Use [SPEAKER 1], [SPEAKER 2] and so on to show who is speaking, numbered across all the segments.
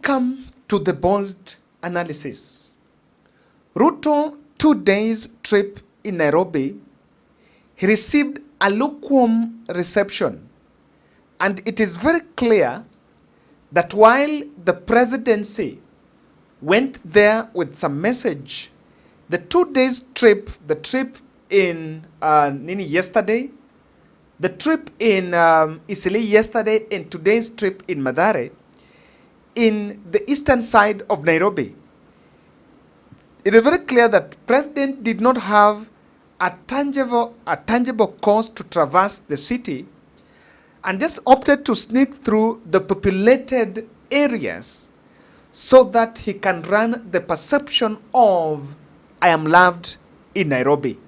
[SPEAKER 1] Welcome to the bold analysis. Ruto 2 days trip in Nairobi, he received a lukewarm reception, and it is very clear that while the presidency went there with some message, the 2 days trip, the trip in yesterday, the trip in Isili yesterday, and today's trip in Mathare, in the eastern side of Nairobi, it is very clear that President did not have a tangible cause to traverse the city and just opted to sneak through the populated areas so that he can run the perception of I am loved in Nairobi.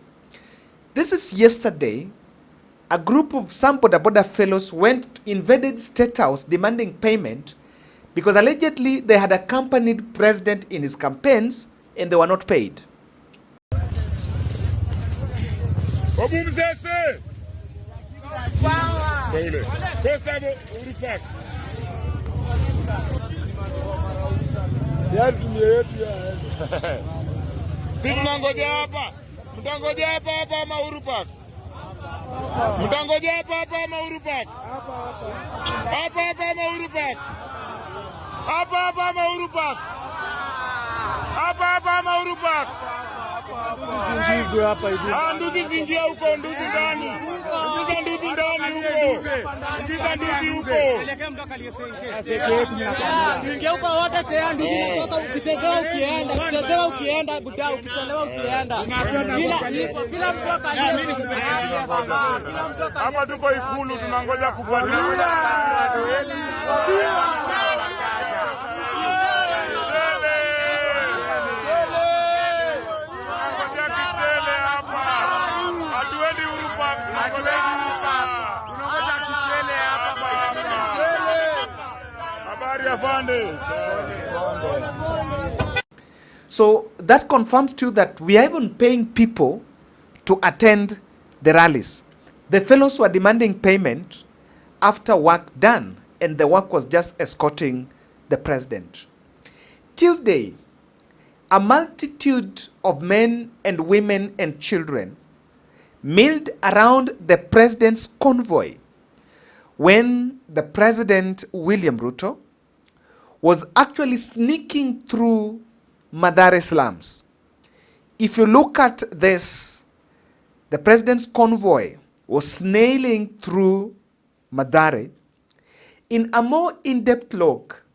[SPEAKER 1] This is yesterday. A group of some boda fellows invaded State House demanding payment because allegedly they had accompanied President in his campaigns and they were not paid.
[SPEAKER 2] Mtangoja hapa Uhuru Park. Nduzi zingia huko, nduzi ndani. Nduzi ndani huko. Nduzi huko. Zingia huko wote tena, nduzi kutoka ukichezea ukienda, buda ukichelewa ukienda. Kila mtu akalie hapa tuko Ikulu tunangoja kubadilika.
[SPEAKER 1] So that confirms to you that we are even paying people to attend the rallies. The fellows were demanding payment after work done, and the work was just escorting the president. Tuesday, a multitude of men and women and children milled around the president's convoy when the president, William Ruto, was actually sneaking through Mathare slums. If you look at this, the president's convoy was snailing through Mathare. In a more in-depth look,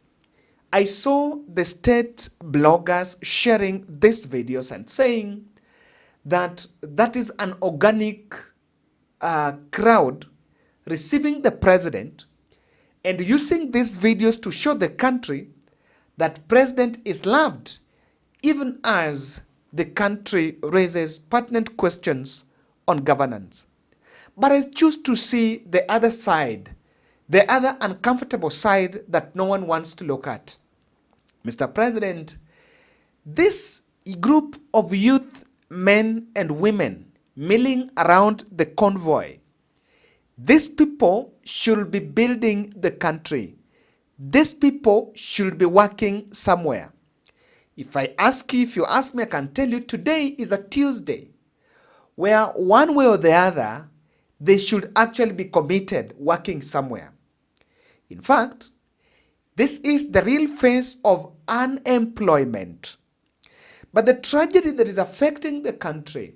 [SPEAKER 1] I saw the state bloggers sharing these videos and saying that that is an organic crowd receiving the president and using these videos to show the country that president is loved, even as the country raises pertinent questions on governance. But I choose to see the other side, the other uncomfortable side that no one wants to look at. Mr. President, this group of youth, men and women milling around the convoy, these people should be building the country. These people should be working somewhere. If you ask me, I can tell you today is a Tuesday where one way or the other, they should actually be committed working somewhere. In fact, this is the real face of unemployment. But the tragedy that is affecting the country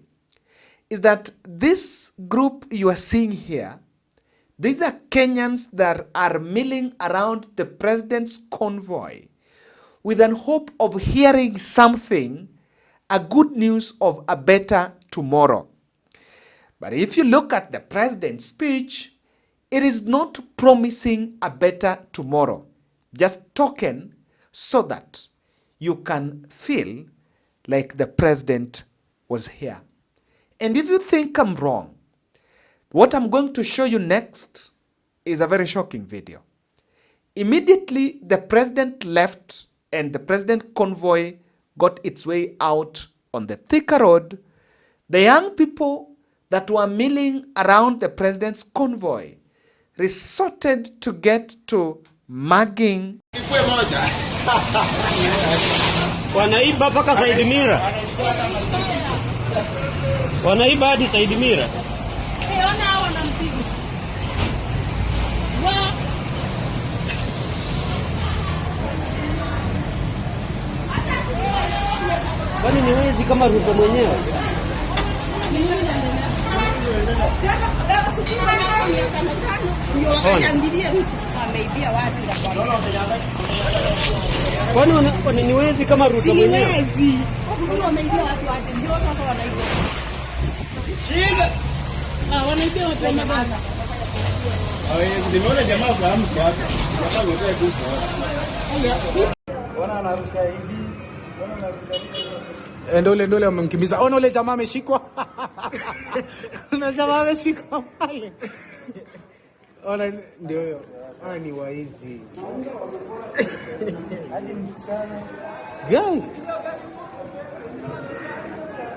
[SPEAKER 1] is that this group you are seeing here, these are Kenyans that are milling around the president's convoy with an hope of hearing something, a good news of a better tomorrow. But if you look at the president's speech, it is not promising a better tomorrow, just talking so that you can feel like the president was here. And if you think I'm wrong, what I'm going to show you next is a very shocking video. Immediately, the president left and the president convoy got its way out on the Thika Road. The young people that were milling around the president's convoy resorted to get to mugging.
[SPEAKER 3] Wanaiba paka Said Mira. Wanaiba hadi Said Mira.
[SPEAKER 4] Ona hao wanampiga.
[SPEAKER 3] Kwani ni wezi kama Ruto mwenyewe? Kwani ni wezi kama Ruto mwenyewe?
[SPEAKER 5] Ndole wamemkimbiza. Ona ule jamaa ameshikwa. Ona jamaa ameshikwa pale. Ona ndio hiyo. Ni waizi. Hadi msichana. Gani?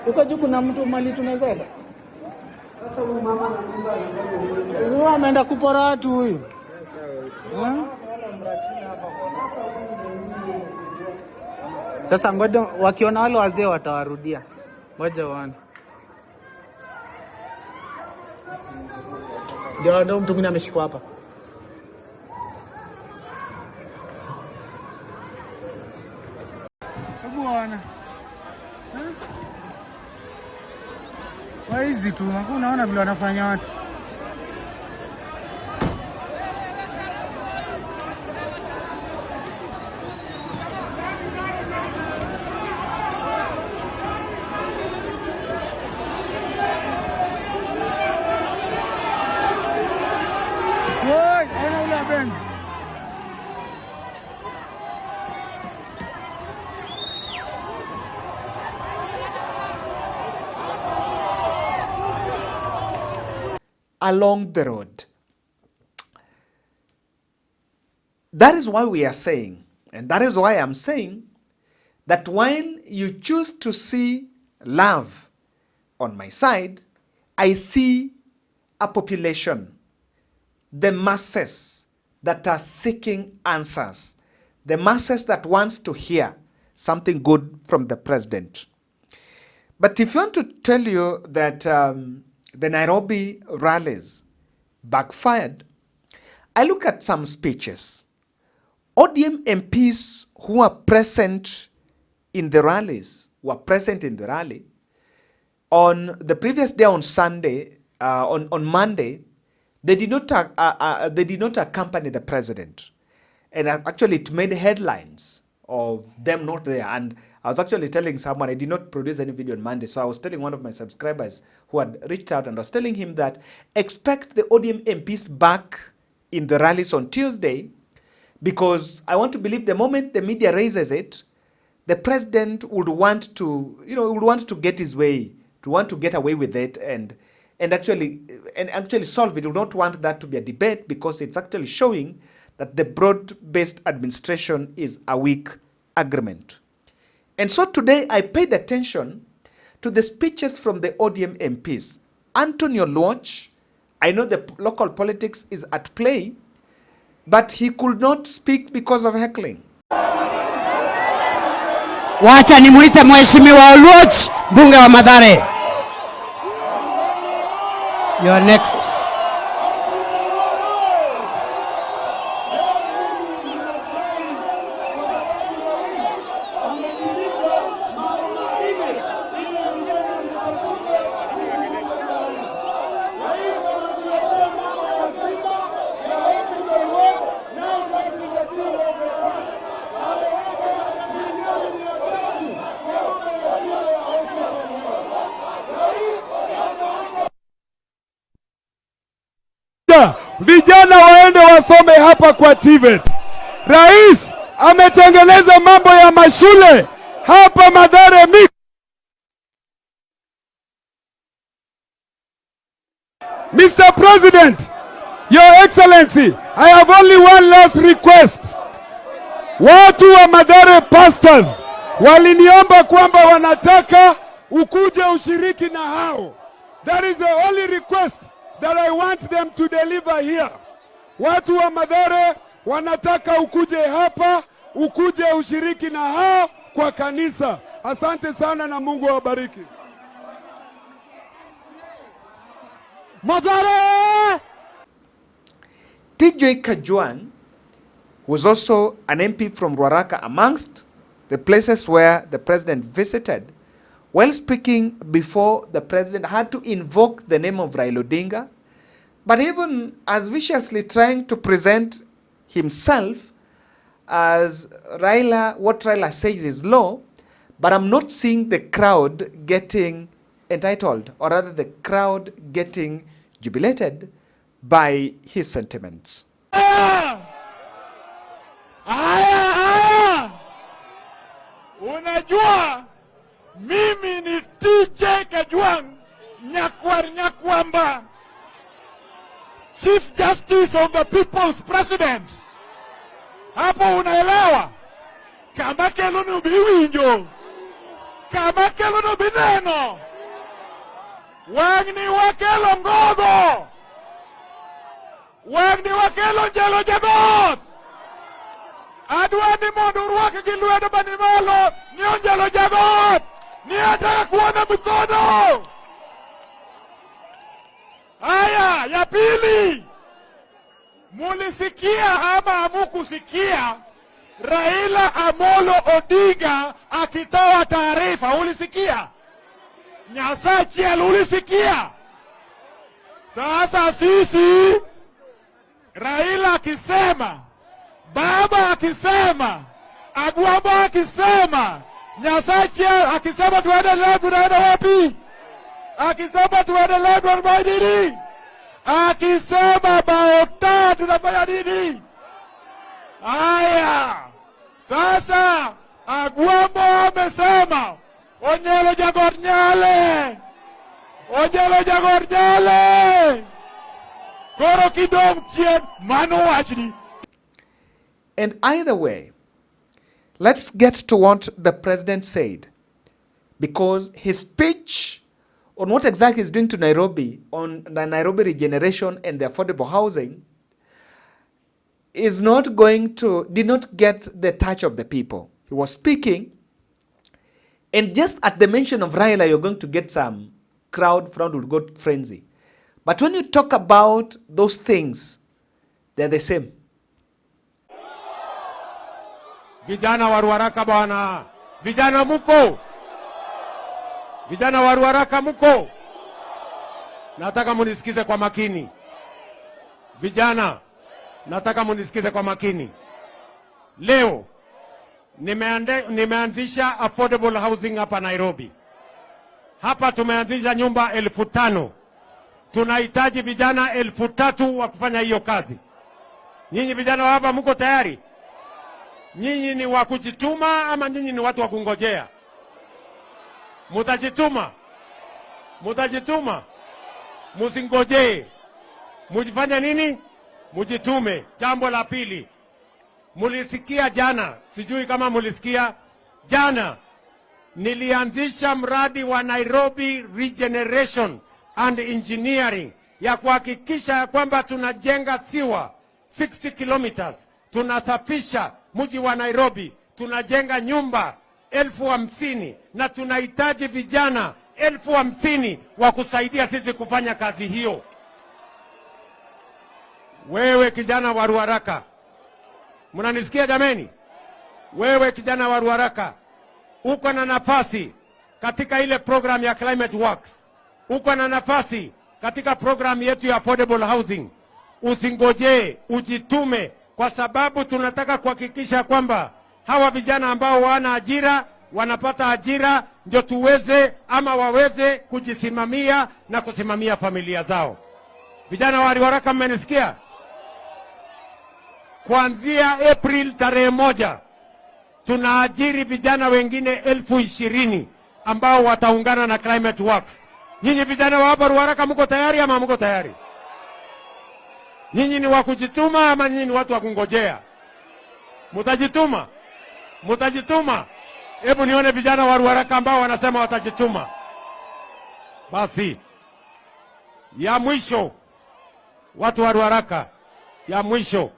[SPEAKER 5] Ukajua kuna mtu mali tunaweza. Sasa huyu mama anaenda ameenda kupora watu huyu. Sasa ngoja wakiona wale wazee watawarudia. Ngoja waone. Ndio mtu mwingine ameshikwa hapa. Hebu waona. Waizi tu, unaona vile wanafanya watu.
[SPEAKER 1] Along the road. That is why we are saying, and that is why I'm saying, that when you choose to see love on my side, I see a population, the masses that are seeking answers, the masses that wants to hear something good from the president. But if you want to tell you that the Nairobi rallies backfired, I look at some speeches. ODM MPs who are present in the rallies, were present in the rally, on the previous day on Sunday, on Monday, they did not accompany the president. And actually it made headlines of them not there. And I was actually telling someone, I did not produce any video on Monday, so I was telling one of my subscribers who had reached out, and I was telling him that expect the ODM MPs back in the rallies on Tuesday, because I want to believe the moment the media raises it, the president would want to, would want to get his way, to want to get away with it and actually solve it. We don't want that to be a debate, because it's actually showing that the broad-based administration is a weak agreement. And so today I paid attention to the speeches from the ODM MPs. Antonio Luoch, I know the local politics is at play, but he could not speak because of heckling.
[SPEAKER 6] Wacha nimuite Mheshimiwa Luoch, bunge wa Mathare. You are next.
[SPEAKER 7] Vijana waende wasome hapa kwa TVET. Rais ametengeneza mambo ya mashule hapa Mathare. Mr. President, Your Excellency, I have only one last request. Watu wa Mathare pastors waliniomba kwamba wanataka ukuje ushiriki na hao. That is the only request that I want them to deliver here. Watu wa Mathare wanataka ukuje hapa, ukuje ushiriki na hao kwa kanisa. Asante sana na Mungu awabariki.
[SPEAKER 1] Mathare! TJ Kajwang was also an MP from Ruaraka, amongst the places where the president visited. While speaking before the president had to invoke the name of Raila Odinga, but even as viciously trying to present himself as Raila, what Raila says is law, but I'm not seeing the crowd getting entitled, or rather the crowd getting jubilated by his sentiments.
[SPEAKER 7] Unajua mimi ni TJ Kajwang Nyakwamba, Chief Justice of the People's President. Hapo unaelewa? Kama kelo no biwinjo, kama kelo no bineno, wagni wakelo ngogo, wagni wakelo jalo jagot. Adwani mondo urwake gi lwedo manimalo ni onjalo jagot, ni ataka kuona mikono. Haya, ya pili, mulisikia ama hamukusikia Raila Amolo Odinga akitoa taarifa? Ulisikia? Nyasachiel, ulisikia? Sasa sisi Raila akisema, baba akisema, Agwambo akisema, Nyasachiel akisema tuendelee, tunaenda wapi? Akisema tuendelee kwa nini? Akisema baota tunafanya nini? Haya, sasa Agwambo amesema onyelo jagor nyale, onyelo jagor nyale, koro kidong chien mano wachni.
[SPEAKER 1] And either way, let's get to what the president said, because his speech on what exactly he's doing to Nairobi, on the Nairobi regeneration and the affordable housing, is not going to, did not get the touch of the people. He was speaking, and just at the mention of Raila, you're going to get some crowd would go frenzy. But when you talk about those things, they're the same.
[SPEAKER 7] Vijana wa Ruaraka bwana, vijana muko, vijana wa Ruaraka muko, nataka munisikize kwa makini. Vijana, nataka munisikize kwa makini. Leo nimeanzisha affordable housing hapa Nairobi. Hapa tumeanzisha nyumba 5,000. Tunahitaji vijana 3,000 wa kufanya hiyo kazi. Nyinyi vijana hapa mko tayari? Nyinyi ni wa kujituma ama nyinyi ni watu wa kungojea? Mutajituma? Mutajituma? Musingojee. Mujifanya nini? Mujitume. Jambo la pili, mulisikia jana, sijui kama mulisikia jana, nilianzisha mradi wa Nairobi Regeneration and Engineering ya kuhakikisha kwamba tunajenga siwa 60 kilometers, tunasafisha mji wa Nairobi, tunajenga nyumba 50,000 na tunahitaji vijana 50,000 wa kusaidia sisi kufanya kazi hiyo. Wewe kijana wa Ruaraka, mnanisikia jameni? Wewe kijana wa Ruaraka, uko na nafasi katika ile program ya Climate Works. Uko na nafasi katika program yetu ya affordable housing. Usingojee, ujitume, kwa sababu tunataka kuhakikisha kwamba hawa vijana ambao wana ajira wanapata ajira, ndio tuweze ama waweze kujisimamia na kusimamia familia zao. Vijana wa Ruaraka, mmenisikia? Kuanzia April tarehe 1 tunaajiri vijana wengine 20,000 ambao wataungana na Climate Works. Nyinyi vijana wa hapa Ruaraka mko tayari ama mko tayari? Nyinyi ni wa kujituma ama nyinyi ni watu wa kungojea? Mutajituma? Mutajituma? Hebu nione vijana wa Ruaraka ambao wanasema watajituma. Basi ya mwisho, watu wa Ruaraka, ya mwisho,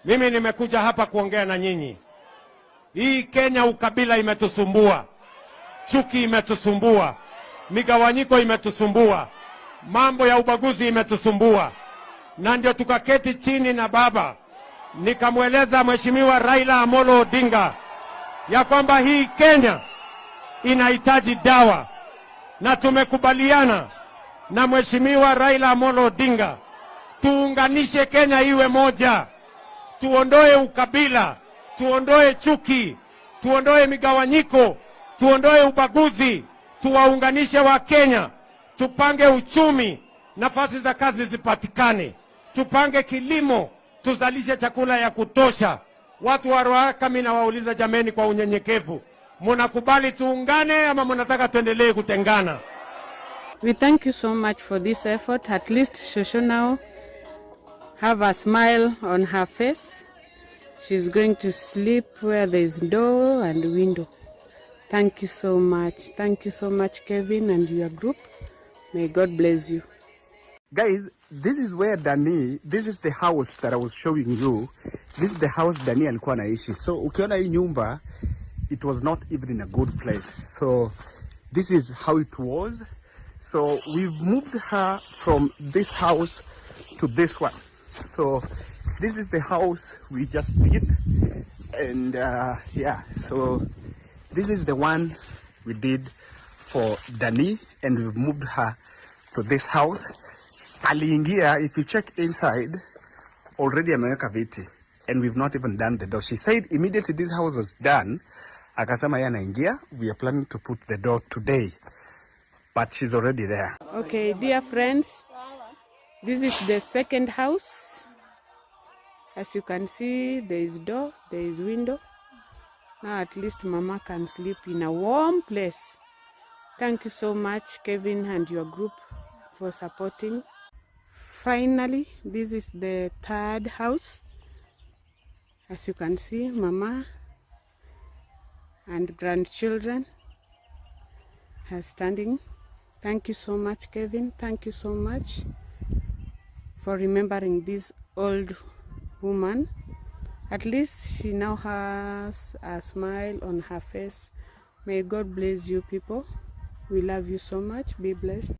[SPEAKER 7] Mimi nimekuja hapa kuongea na nyinyi. Hii Kenya ukabila imetusumbua, chuki imetusumbua, migawanyiko imetusumbua, mambo ya ubaguzi imetusumbua, na ndio tukaketi chini na baba nikamweleza Mheshimiwa Raila Amolo Odinga ya kwamba hii Kenya inahitaji dawa, na tumekubaliana na Mheshimiwa Raila Amolo Odinga tuunganishe Kenya iwe moja, tuondoe ukabila, tuondoe chuki, tuondoe migawanyiko, tuondoe ubaguzi, tuwaunganishe wa Kenya, tupange uchumi, nafasi za kazi zipatikane, tupange kilimo, tuzalishe chakula ya kutosha. Watu wa Ruaka, mimi nawauliza jameni, kwa unyenyekevu, munakubali tuungane ama munataka tuendelee kutengana?
[SPEAKER 8] We thank you so much for this effort. At least Shosho now have a smile on her face. She's going to sleep where there is door and window. Thank you so much. Thank you so much, Kevin and your group. May God bless you.
[SPEAKER 5] Guys, this is where Dani, this is the house that I was showing you. This is the house Dani alikuwa anaishi. So ukiona hii nyumba, it was not even in a good place. So this is how it was. So we've moved her from this house to this one. So this is the house we just did. And yeah, so this is the one we did for Dani, and we've moved her to this house. Aliingia, if you check inside, already ameweka viti, and we've not even done the door. She said immediately this house was done, akasema yeye anaingia. We are planning to put the door today, but she's already there.
[SPEAKER 8] Okay, dear friends, this is the second house. As you can see, there is door, there is window. Now at least Mama can sleep in a warm place. Thank you so much, Kevin and your group, for supporting. Finally, this is the third house. As you can see, Mama and grandchildren are standing. Thank you so much, Kevin. Thank you so much for remembering this old woman. At least she now has a smile on her face. May God bless you people. We love you so much. Be blessed.